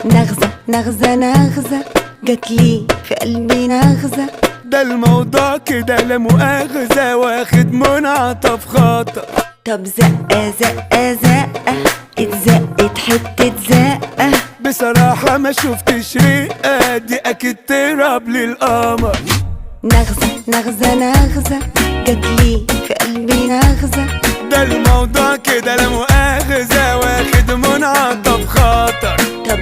نغزة نغزة نغزة جاتلي في قلبي نغزة. ده الموضوع كده لا مؤاخذة واخد منعطف خاطر. طب زقة زقة زقة اتزقت حتة زقة. بصراحة ما شفتش رقة دي اكيد تراب للقمر. نغزة نغزة نغزة جاتلي في قلبي نغزة. ده الموضوع كده لا مؤاخذة واخد منعطف خاطر. طب